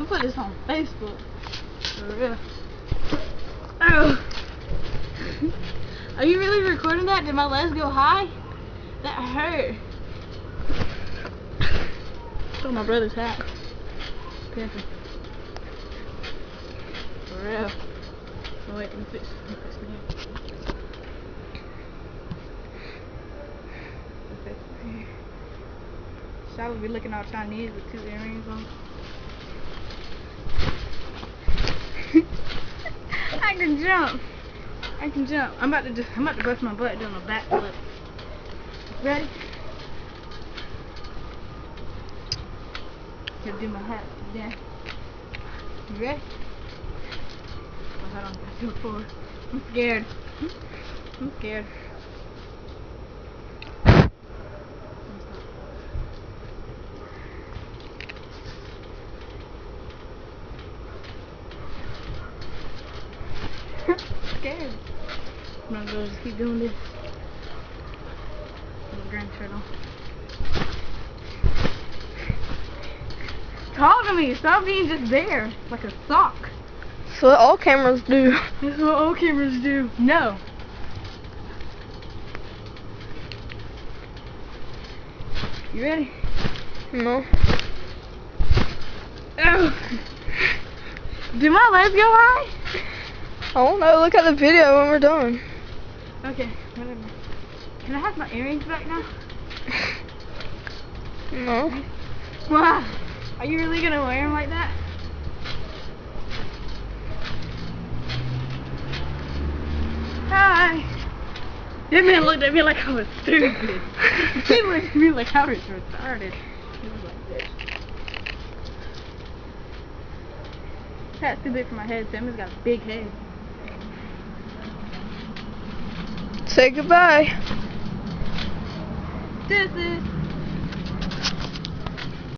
We'll put this on Facebook. For real. Oh. Are you really recording that? Did my legs go high? That hurt. Stole my brother's hat. Careful. For real. Oh wait, let me fix my hair. Shall we be looking all Chinese with 2 earrings on? I can jump. I can jump. I'm about to bust my butt doing a backflip. Ready? Gotta do my hat again. You ready? Oh, hold on, gotta do it forward. I'm scared. I'm scared. Scared. I'm gonna go just keep doing this. Little grand turtle. Talk to me. Stop being just there like a sock. That's what all cameras do. That's what all cameras do. No. You ready? No. Oh. Did my legs go high? I don't know. Look at the video when we're done. Okay, whatever. Can I have my earrings back now? No. Why? Are you really gonna wear them like that? Hi. That man looked at me like I was stupid. He looked at me like I was retarded. He was like this. That's too big for my head. Sammy's got a big head. Say goodbye. Deuces.